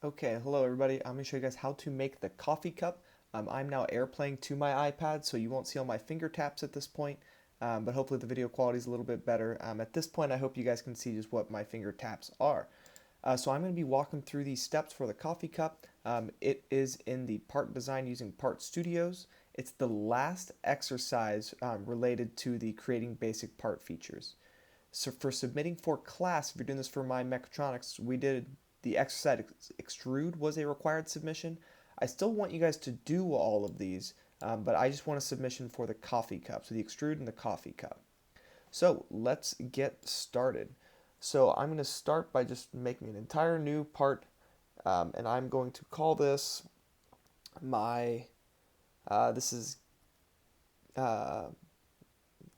Okay, hello everybody. I'm going to show you guys how to make the coffee cup. I'm now airplaying to my iPad, so you won't see all my finger taps at this point, but hopefully the video quality is a little bit better. At this point, I hope you guys can see just what my finger taps are. So I'm going to be walking through these steps for the coffee cup. It is in the part design using Part Studios. It's the last exercise related to the creating basic part features. So for submitting for class, if you're doing this for my mechatronics, we did the exercise extrude was a required submission. I still want you guys to do all of these, but I just want a submission for the coffee cup. So the extrude and the coffee cup. So let's get started. So I'm going to start by just making an entire new part, and I'm going to call this my, this is uh,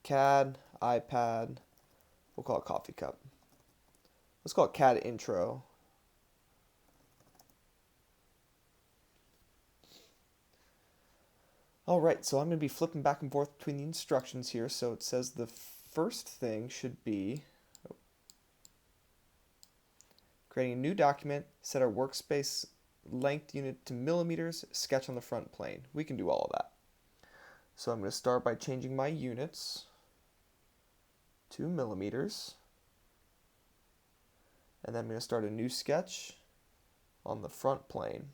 CAD, iPad, we'll call it coffee cup. Let's call it CAD intro. Alright, so I'm going to be flipping back and forth between the instructions here. So it says the first thing should be creating a new document, set our workspace length unit to millimeters, sketch on the front plane. We can do all of that. So I'm going to start by changing my units to millimeters. And then I'm going to start a new sketch on the front plane.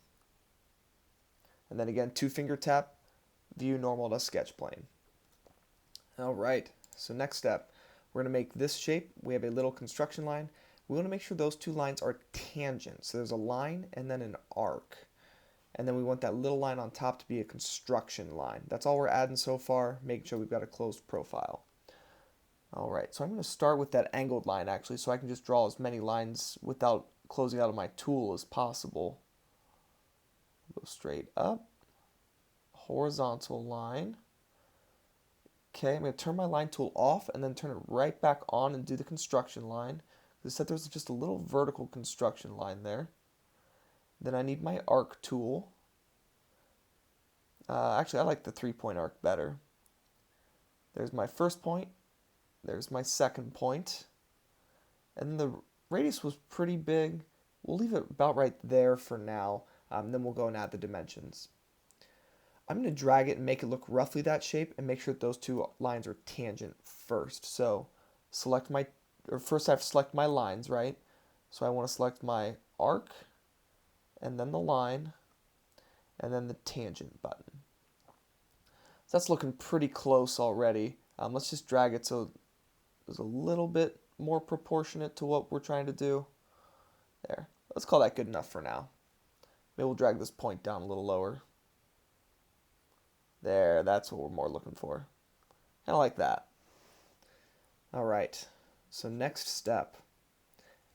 And then again, two finger tap, view normal to sketch plane. Alright, so next step, we're going to make this shape. We have a little construction line. We want to make sure those two lines are tangent. So there's a line and then an arc. And then we want that little line on top to be a construction line. That's all we're adding so far, making sure we've got a closed profile. Alright, so I'm going to start with that angled line actually, so I can just draw as many lines without closing out of my tool as possible. Go straight up, horizontal line. Okay, I'm going to turn my line tool off and then turn it right back on and do the construction line. It said there's just a little vertical construction line there. Then I need my arc tool. Actually, I like the 3-point arc better. There's my first point. There's my second point. And the radius was pretty big. We'll leave it about right there for now. Then we'll go and add the dimensions. I'm going to drag it and make it look roughly that shape and make sure that those two lines are tangent first. So first I have to select my lines, right? So I want to select my arc and then the line and then the tangent button. So that's looking pretty close already. Let's just drag it so it's a little bit more proportionate to what we're trying to do. There. Let's call that good enough for now. Maybe we'll drag this point down a little lower. There, that's what we're more looking for. Kind of like that. Alright, so next step,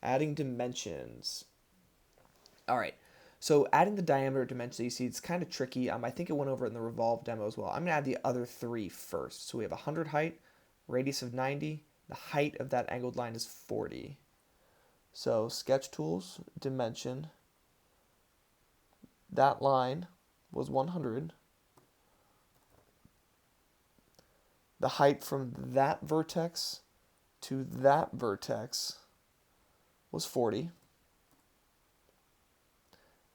adding dimensions. Alright, so adding the diameter dimensions that you see, it's kind of tricky. I think it went over in the Revolve demo as well. I'm going to add the other three first. So we have 100 height, radius of 90, the height of that angled line is 40. So sketch tools, dimension, that line was 100. The height from that vertex to that vertex was 40.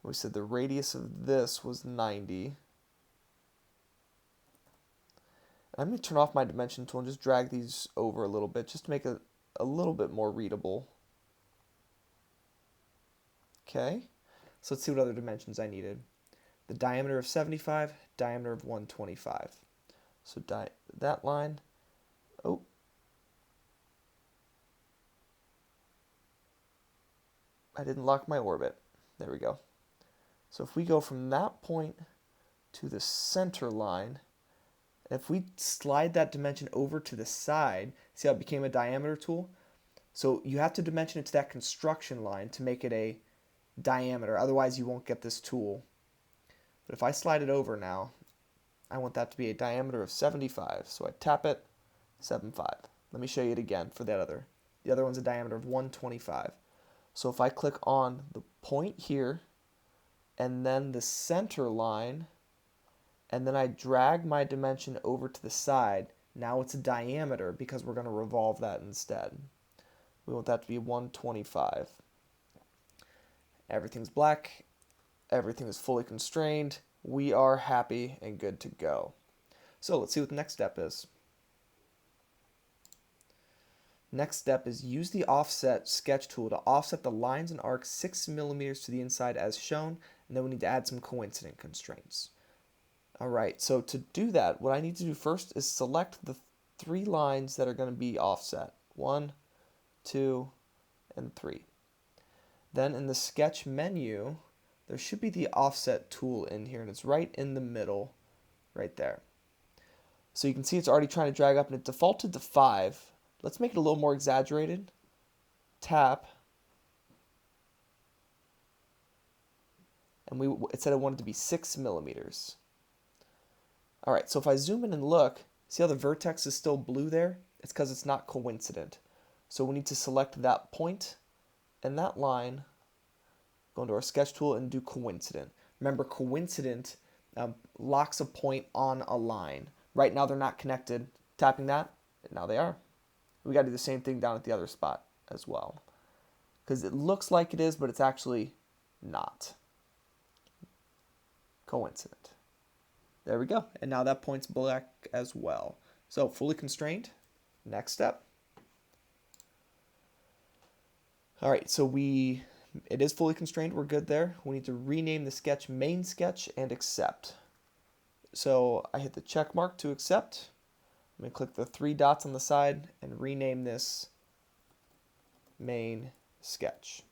We said the radius of this was 90. I'm going to turn off my dimension tool and just drag these over a little bit just to make it a little bit more readable. Okay, so let's see what other dimensions I needed. The diameter of 75, diameter of 125. So that line, oh, I didn't lock my orbit. There we go. So if we go from that point to the center line, if we slide that dimension over to the side, see how it became a diameter tool? So you have to dimension it to that construction line to make it a diameter, otherwise you won't get this tool. But if I slide it over now, I want that to be a diameter of 75. So I tap it, 75. Let me show you it again for that other. The other one's a diameter of 125. So if I click on the point here, and then the center line, and then I drag my dimension over to the side, now it's a diameter because we're going to revolve that instead. We want that to be 125. Everything's black. Everything is fully constrained. We are happy and good to go. So let's see what the next step is. Next step is use the offset sketch tool to offset the lines and arcs 6 millimeters to the inside as shown, and then we need to add some coincident constraints. Alright, so to do that, what I need to do first is select the 3 lines that are going to be offset. 1, 2, and 3. Then in the sketch menu, there should be the offset tool in here, and it's right in the middle, right there. So you can see it's already trying to drag up, and it defaulted to 5. Let's make it a little more exaggerated. Tap. And it said I wanted to be 6 millimeters. Alright, so if I zoom in and look, see how the vertex is still blue there? It's because it's not coincident. So we need to select that point and that line, go into our sketch tool and do coincident. Remember, coincident locks a point on a line. Right now they're not connected. Tapping that, and now they are. We got to do the same thing down at the other spot as well. Because it looks like it is, but it's actually not. Coincident. There we go. And now that point's black as well. So fully constrained. Next step. All right, so it is fully constrained. We're good there. We need to rename the sketch main sketch and accept. So I hit the check mark to accept. I'm going to click the 3 dots on the side and rename this main sketch.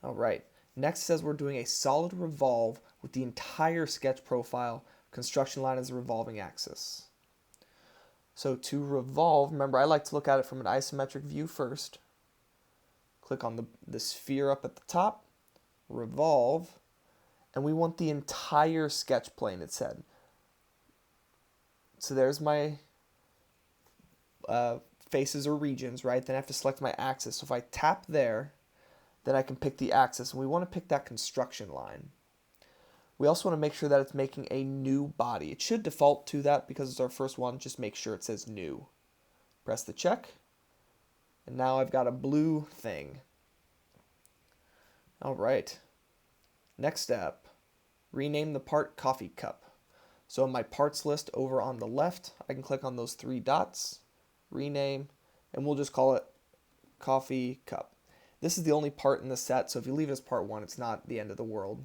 All right. Next says we're doing a solid revolve with the entire sketch profile. Construction line is a revolving axis. So to revolve, remember I like to look at it from an isometric view first. Click on the sphere up at the top, revolve, and we want the entire sketch plane, it said. So there's my faces or regions, right? Then I have to select my axis. So if I tap there, then I can pick the axis, and we want to pick that construction line. We also want to make sure that it's making a new body. It should default to that because it's our first one. Just make sure it says new. Press the check, and now I've got a blue thing. All right. Next step, rename the part coffee cup. So in my parts list over on the left, I can click on those 3 dots, rename, and we'll just call it coffee cup. This is the only part in the set, so if you leave it as part 1, it's not the end of the world.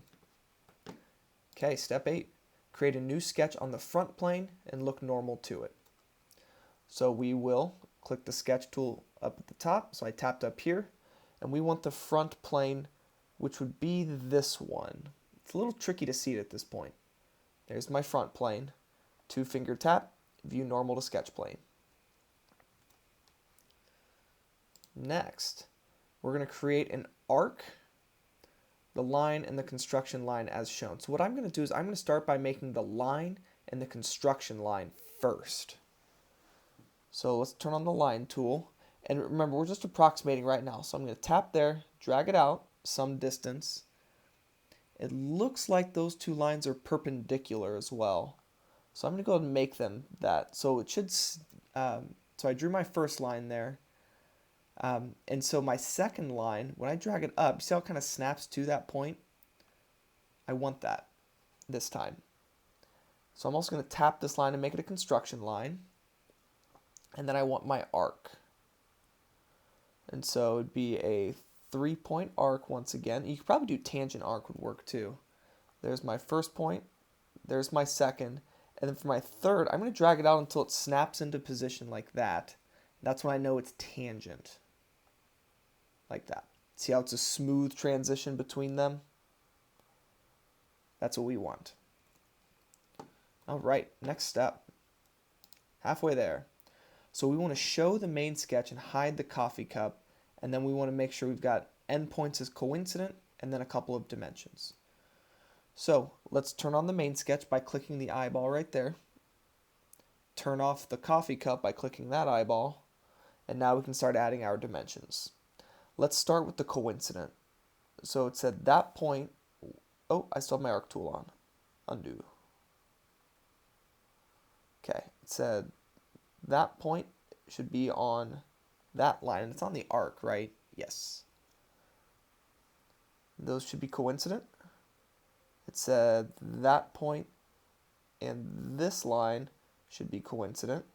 Okay, step 8, create a new sketch on the front plane and look normal to it. So we will click the sketch tool up at the top, so I tapped up here, and we want the front plane, which would be this one. It's a little tricky to see it at this point. There's my front plane, 2-finger tap, view normal to sketch plane. Next, we're going to create an arc, the line and the construction line as shown. So what I'm going to do is I'm going to start by making the line and the construction line first. So let's turn on the line tool. And remember, we're just approximating right now. So I'm going to tap there, drag it out some distance. It looks like those 2 lines are perpendicular as well. So I'm going to go ahead and make them that. So it should, so I drew my first line there. And so my second line, when I drag it up, see how it kind of snaps to that point? I want that this time. So I'm also going to tap this line and make it a construction line. And then I want my arc. And so it would be a 3-point arc once again. You could probably do tangent arc would work too. There's my first point. There's my second. And then for my third, I'm going to drag it out until it snaps into position like that. That's when I know it's tangent. Like that. See how it's a smooth transition between them? That's what we want. All right, next step. Halfway there. So we want to show the main sketch and hide the coffee cup, and then we want to make sure we've got endpoints as coincident and then a couple of dimensions. So let's turn on the main sketch by clicking the eyeball right there. Turn off the coffee cup by clicking that eyeball, and now we can start adding our dimensions. Let's start with the coincident. So it said that point, oh, I still have my arc tool on. Undo. Okay, it said that point should be on that line, and it's on the arc, right? Yes. Those should be coincident. It said that point and this line should be coincident.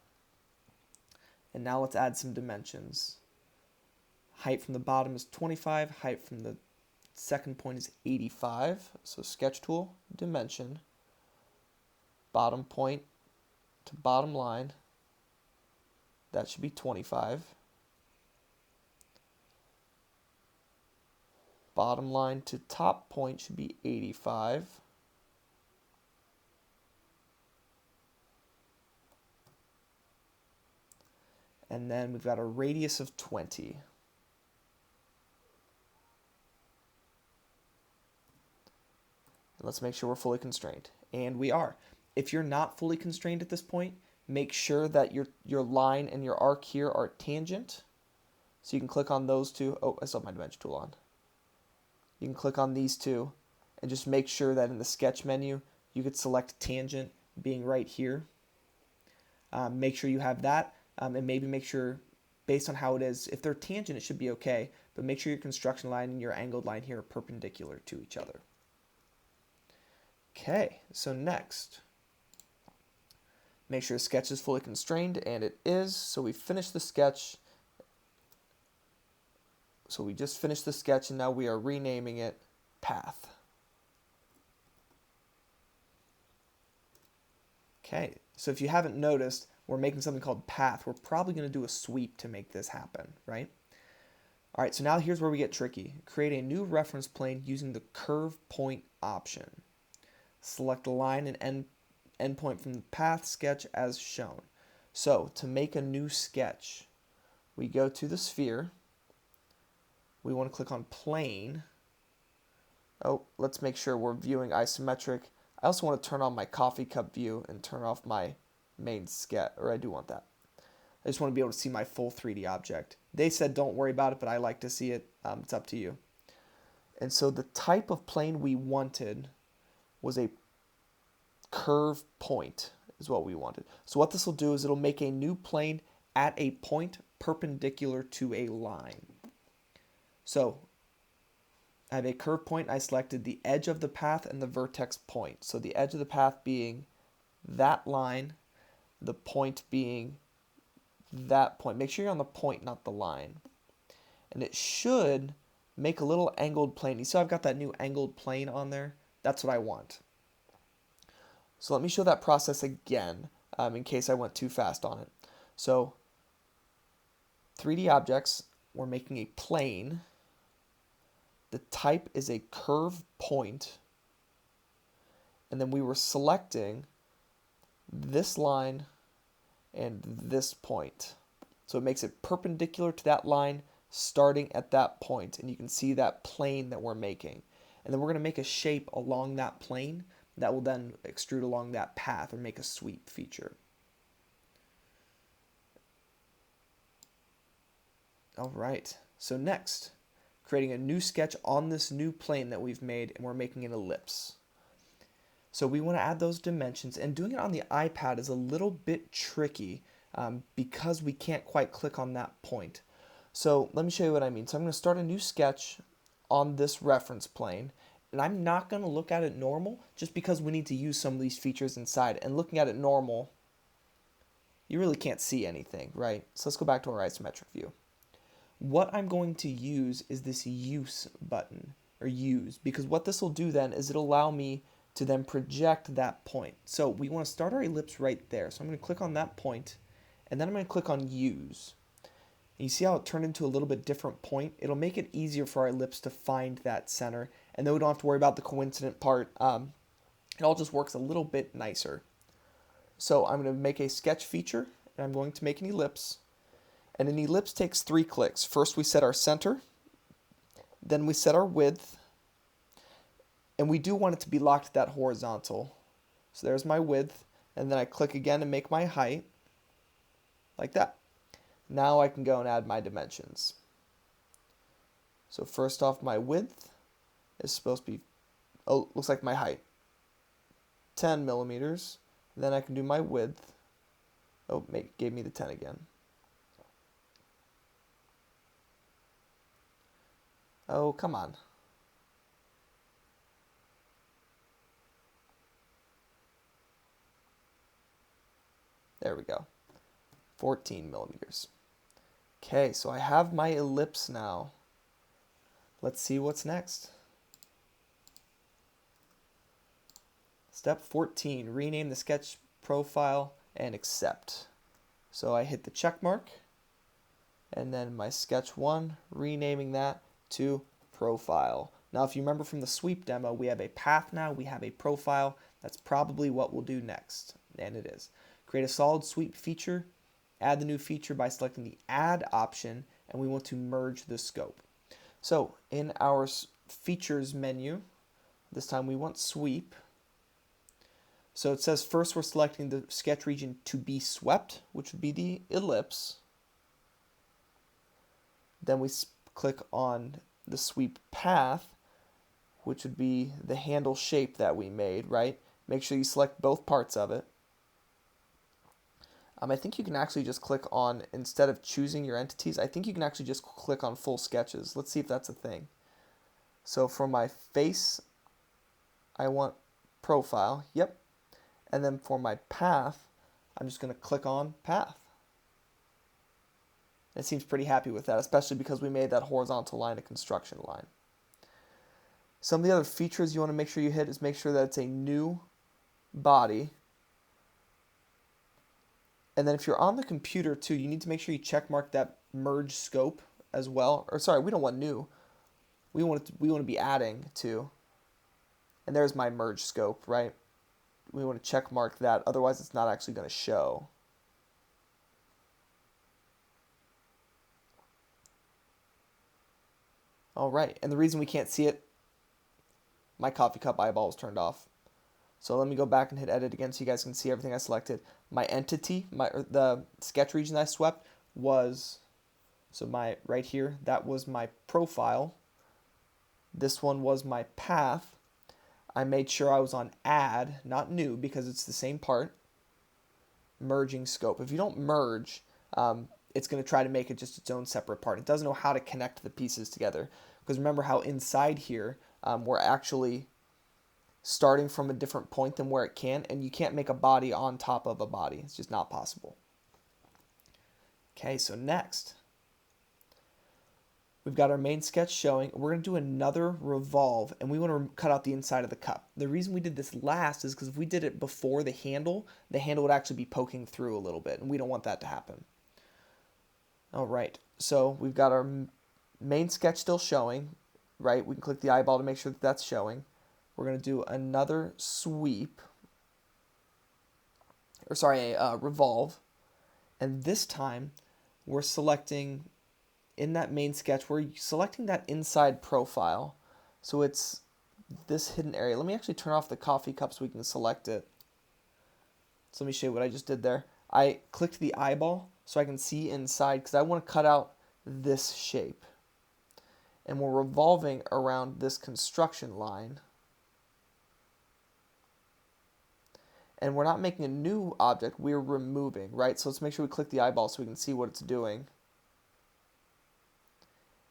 And now let's add some dimensions. Height from the bottom is 25, height from the second point is 85. So sketch tool, dimension, bottom point to bottom line, that should be 25. Bottom line to top point should be 85. And then we've got a radius of 20. Let's make sure we're fully constrained. And we are. If you're not fully constrained at this point, make sure that your line and your arc here are tangent. So you can click on those two. Oh, I still have my dimension tool on. You can click on these two and just make sure that in the sketch menu, you could select tangent being right here. Make sure you have that. And maybe make sure, based on how it is, if they're tangent, it should be okay, but make sure your construction line and your angled line here are perpendicular to each other. Okay, so next, make sure the sketch is fully constrained, and it is, so we finished the sketch. So we just finished the sketch, and now we are renaming it Path. Okay, so if you haven't noticed, we're making something called path. We're probably going to do a sweep to make this happen, right? All right, so now here's where we get tricky. Create a new reference plane using the curve point option. Select a line and endpoint from the path sketch as shown. So to make a new sketch, we go to the sphere. We want to click on plane. Oh, let's make sure we're viewing isometric. I also want to turn on my coffee cup view and turn off my main sketch, or I do want that. I just want to be able to see my full 3D object. They said don't worry about it, but I like to see it. It's up to you. And so the type of plane we wanted was a curve point is what we wanted. So what this will do is it'll make a new plane at a point perpendicular to a line. So I have a curve point. I selected the edge of the path and the vertex point. So the edge of the path being that line, the point being that point. Make sure you're on the point, not the line. And it should make a little angled plane. You see I've got that new angled plane on there? That's what I want. So let me show that process again in case I went too fast on it. So 3D objects, we're making a plane. The type is a curve point. And then we were selecting this line and this point. So it makes it perpendicular to that line starting at that point. And you can see that plane that we're making. And then we're going to make a shape along that plane that will then extrude along that path and make a sweep feature. All right, so next, creating a new sketch on this new plane that we've made, and we're making an ellipse. So we want to add those dimensions, and doing it on the iPad is a little bit tricky because we can't quite click on that point. So let me show you what I mean. So I'm going to start a new sketch on this reference plane, and I'm not going to look at it normal just because we need to use some of these features inside. And looking at it normal, you really can't see anything, right? So let's go back to our isometric view. What I'm going to use is this use button, or use, because what this will do then is it'll allow me to then project that point. So we want to start our ellipse right there. So I'm going to click on that point, and then I'm going to click on use. And you see how it turned into a little bit different point? It'll make it easier for our ellipse to find that center, and then we don't have to worry about the coincident part. It all just works a little bit nicer. So I'm going to make a sketch feature, and I'm going to make an ellipse. And an ellipse takes 3 clicks. First we set our center, then we set our width, and we do want it to be locked at that horizontal. So there's my width, and then I click again and make my height, like that. Now I can go and add my dimensions. So first off, my width is supposed to be, oh, looks like my height, 10 millimeters. Then I can do my width. Oh, gave me the 10 again. Oh, come on. There we go. 14 millimeters. Okay, so I have my ellipse now. Let's see what's next. Step 14, rename the sketch profile and accept. So I hit the check mark, and then my sketch 1, renaming that to profile. Now if you remember from the sweep demo, we have a path now, we have a profile. That's probably what we'll do next, and it is. Create a solid sweep feature, add the new feature by selecting the add option, and we want to merge the scope. So in our features menu, this time we want sweep. So it says first we're selecting the sketch region to be swept, which would be the ellipse. Then we click on the sweep path, which would be the handle shape that we made, right? Make sure you select both parts of it. I think you can actually just click on, instead of choosing your entities, I think you can actually just click on full sketches. Let's see if that's a thing. So for my face, I want profile, yep. And then for my path, I'm just going to click on path. It seems pretty happy with that, especially because we made that horizontal line a construction line. Some of the other features you want to make sure you hit is make sure that it's a new body. And then if you're on the computer too, you need to make sure you check mark that merge scope as well. Or sorry, we don't want new. We want to be adding to. And there's my merge scope, right? We want to check mark that, otherwise it's not actually going to show. All right, and the reason we can't see it, my coffee cup eyeball was turned off. So let me go back and hit edit again so you guys can see everything I selected. My entity, the sketch region I swept was, so my right here, that was my profile. This one was my path. I made sure I was on add, not new, because it's the same part. Merging scope. If you don't merge, it's going to try to make it just its own separate part. It doesn't know how to connect the pieces together. Because remember how inside here, we're actually starting from a different point than where it can, and you can't make a body on top of a body. It's just not possible. Okay, so next, we've got our main sketch showing. We're going to do another revolve, and we want to cut out the inside of the cup. The reason we did this last is because if we did it before the handle would actually be poking through a little bit, and we don't want that to happen. All right, so we've got our main sketch still showing, right? We can click the eyeball to make sure that that's showing. We're going to do another sweep, or sorry, a revolve, and this time we're selecting, in that main sketch, we're selecting that inside profile. So it's this hidden area. Let me actually turn off the coffee cup so we can select it. So let me show you what I just did there. I clicked the eyeball so I can see inside because I want to cut out this shape. And we're revolving around this construction line. And we're not making a new object, we're removing, right? So let's make sure we click the eyeball so we can see what it's doing.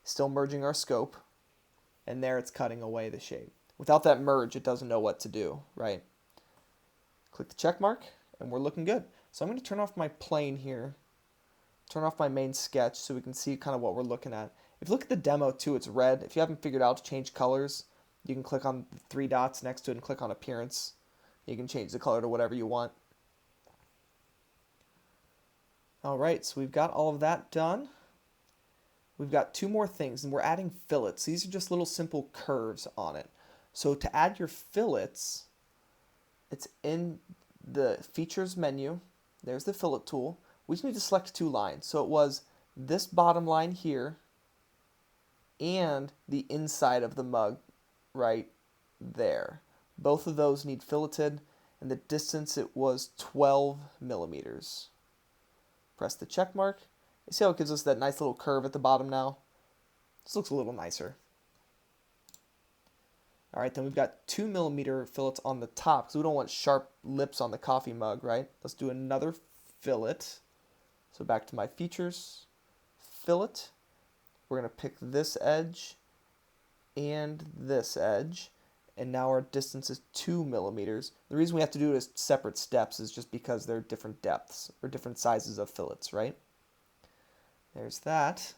Still merging our scope, and there it's cutting away the shape. Without that merge, it doesn't know what to do, right? Click the check mark, and we're looking good. So I'm going to turn off my plane here, turn off my main sketch so we can see kind of what we're looking at. If you look at the demo too, it's red. If you haven't figured out to change colors, you can click on the 3 dots next to it and click on appearance. You can change the color to whatever you want. All right, so we've got all of that done. We've got 2 more things, and we're adding fillets. These are just little simple curves on it. So to add your fillets, it's in the features menu. There's the fillet tool. We just need to select 2 lines. So it was this bottom line here and the inside of the mug right there. Both of those need filleted, and the distance, it was 12 millimeters. Press the check mark. You see how it gives us that nice little curve at the bottom now? This looks a little nicer. All right, then we've got 2 millimeter fillets on the top because we don't want sharp lips on the coffee mug, right? Let's do another fillet. So back to my features, fillet. We're going to pick this edge and this edge, and now our distance is 2 millimeters. The reason we have to do it as separate steps is just because they're different depths or different sizes of fillets, right? There's that.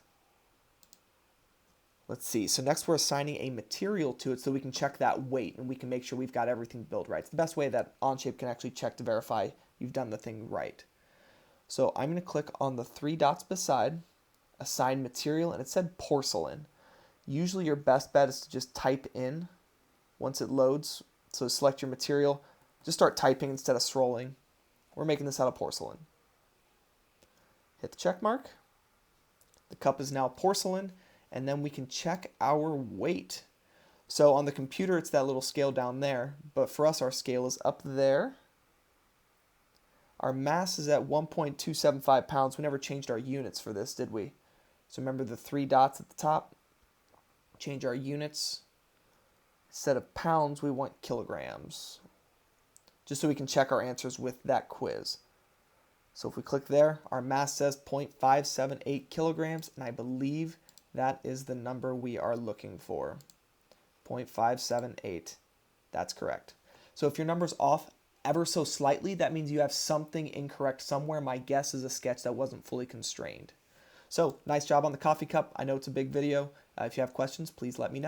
Let's see, so next we're assigning a material to it so we can check that weight and we can make sure we've got everything built right. It's the best way that Onshape can actually check to verify you've done the thing right. So I'm going to click on the 3 dots beside, assign material, and it said porcelain. Usually your best bet is to just type in once it loads. So select your material, just start typing instead of scrolling. We're making this out of porcelain. Hit the check mark. The cup is now porcelain, and then we can check our weight. So on the computer, it's that little scale down there, but for us, our scale is up there. Our mass is at 1.275 pounds. We never changed our units for this, did we? So remember the 3 dots at the top? Change our units. Instead of pounds, we want kilograms, just so we can check our answers with that quiz. So if we click there, our mass says 0.578 kilograms, and I believe that is the number we are looking for. 0.578. That's correct. So if your number's off ever so slightly, that means you have something incorrect somewhere. My guess is a sketch that wasn't fully constrained. So nice job on the coffee cup. I know it's a big video. If you have questions, please let me know.